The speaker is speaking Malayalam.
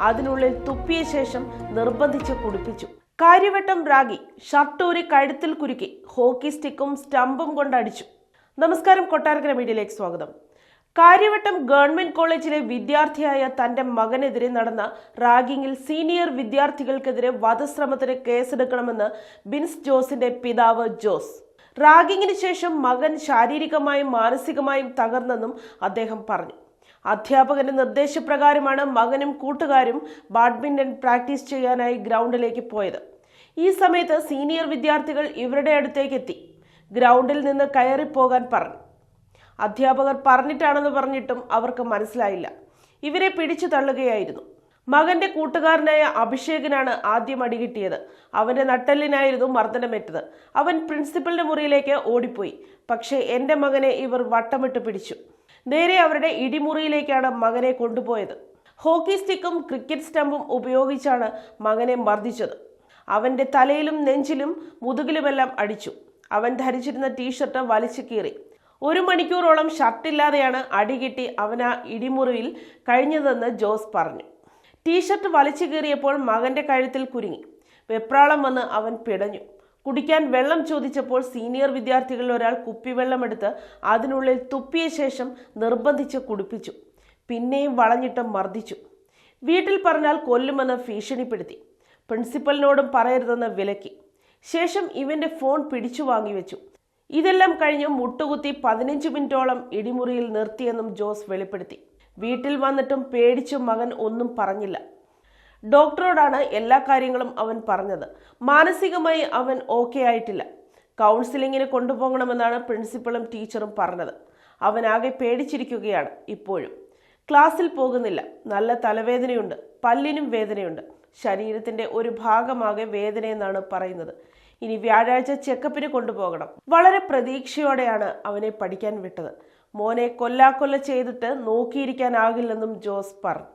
അതിനുള്ളിൽ തുപ്പിയ ശേഷം നിർബന്ധിച്ച് കുടിപ്പിച്ചു. കാര്യവട്ടം റാഗി, ഷർട്ടൂരി കഴുത്തിൽ കുരുക്കി ഹോക്കി സ്റ്റിക്കും സ്റ്റമ്പും കൊണ്ടടിച്ചു. നമസ്കാരം, കൊട്ടാരക്കര മീഡിയയിലേക്ക് സ്വാഗതം. കാര്യവട്ടം ഗവൺമെന്റ് കോളേജിലെ വിദ്യാർത്ഥിയായ തന്റെ മകനെതിരെ നടന്ന റാഗിങ്ങിൽ സീനിയർ വിദ്യാർത്ഥികൾക്കെതിരെ വധശ്രമത്തിന് കേസെടുക്കണമെന്ന് ബിൻസ് ജോസിന്റെ പിതാവ് ജോസ്. റാഗിങ്ങിന് ശേഷം മകൻ ശാരീരികമായും മാനസികമായും തകർന്നെന്നും അദ്ദേഹം പറഞ്ഞു. അധ്യാപകന്റെ നിർദ്ദേശപ്രകാരമാണ് മകനും കൂട്ടുകാരും ബാഡ്മിന്റൺ പ്രാക്ടീസ് ചെയ്യാനായി ഗ്രൗണ്ടിലേക്ക് പോയത്. ഈ സമയത്ത് സീനിയർ വിദ്യാർത്ഥികൾ ഇവരുടെ അടുത്തേക്ക് എത്തി ഗ്രൗണ്ടിൽ നിന്ന് കയറിപ്പോകാൻ പറഞ്ഞു. അധ്യാപകർ പറഞ്ഞിട്ടാണെന്ന് പറഞ്ഞിട്ടും അവർക്ക് മനസ്സിലായില്ല. ഇവരെ പിടിച്ചു തള്ളുകയായിരുന്നു. മകന്റെ കൂട്ടുകാരനായ അഭിഷേകിനാണ് ആദ്യം അടികിട്ടിയത്. അവന്റെ നട്ടെല്ലിനായിരുന്നു മർദ്ദനമേറ്റത്. അവൻ പ്രിൻസിപ്പലിന്റെ മുറിയിലേക്ക് ഓടിപ്പോയി. പക്ഷേ എന്റെ മകനെ ഇവർ വട്ടമിട്ട് പിടിച്ചു. നേരെ അവരുടെ ഇടിമുറിയിലേക്കാണ് മകനെ കൊണ്ടുപോയത്. ഹോക്കി സ്റ്റിക്കും ക്രിക്കറ്റ് സ്റ്റമ്പും ഉപയോഗിച്ചാണ് മകനെ മർദ്ദിച്ചത്. അവന്റെ തലയിലും നെഞ്ചിലും മുതുകിലുമെല്ലാം അടിച്ചു. അവൻ ധരിച്ചിരുന്ന ടീഷർട്ട് വലിച്ചു കീറി. 1 മണിക്കൂറോളം ഷർട്ടില്ലാതെയാണ് അടികിട്ടി അവൻ ആ ഇടിമുറിയിൽ കഴിഞ്ഞതെന്ന് ജോസ് പറഞ്ഞു. ടീഷർട്ട് വലിച്ചു കീറിയപ്പോൾ മകന്റെ കഴുത്തിൽ കുരുങ്ങി. വെപ്രാളം വന്ന് അവൻ പിടഞ്ഞു. കുടിക്കാൻ വെള്ളം ചോദിച്ചപ്പോൾ സീനിയർ വിദ്യാർത്ഥികളിൽ ഒരാൾ കുപ്പിവെള്ളമെടുത്ത് അതിനുള്ളിൽ തുപ്പിയ ശേഷം നിർബന്ധിച്ച് കുടിപ്പിച്ചു. പിന്നെയും വളഞ്ഞിട്ട് മർദ്ദിച്ചു. വീട്ടിൽ പറഞ്ഞാൽ കൊല്ലുമെന്ന് ഭീഷണിപ്പെടുത്തി. പ്രിൻസിപ്പലിനോടും പറയരുതെന്ന് വിലക്കി. ശേഷം ഇവന്റെ ഫോൺ പിടിച്ചു വാങ്ങിവെച്ചു. ഇതെല്ലാം കഴിഞ്ഞ് മുട്ടുകുത്തി 15 മിനിറ്റോളം ഇടിമുറിയിൽ നിർത്തിയെന്നും ജോസ് വെളിപ്പെടുത്തി. വീട്ടിൽ വന്നിട്ടും പേടിച്ചു മകൻ ഒന്നും പറഞ്ഞില്ല. ഡോക്ടറോടാണ് എല്ലാ കാര്യങ്ങളും അവൻ പറഞ്ഞത്. മാനസികമായി അവൻ ഓക്കെ ആയിട്ടില്ല. കൗൺസിലിങ്ങിന് കൊണ്ടുപോകണമെന്നാണ് പ്രിൻസിപ്പളും ടീച്ചറും പറഞ്ഞത്. അവൻ ആകെ പേടിച്ചിരിക്കുകയാണ്. ഇപ്പോഴും ക്ലാസ്സിൽ പോകുന്നില്ല. നല്ല തലവേദനയുണ്ട്, പല്ലിനും വേദനയുണ്ട്, ശരീരത്തിന്റെ ഒരു ഭാഗമാകെ വേദനയെന്നാണ് പറയുന്നത്. ഇനി വ്യാഴാഴ്ച ചെക്കപ്പിന് കൊണ്ടുപോകണം. വളരെ പ്രതീക്ഷയോടെയാണ് അവനെ പഠിക്കാൻ വിട്ടത്. മോനെ കൊല്ലാക്കൊല്ല ചെയ്തിട്ട് നോക്കിയിരിക്കാനാകില്ലെന്നും ജോസ് പറഞ്ഞു.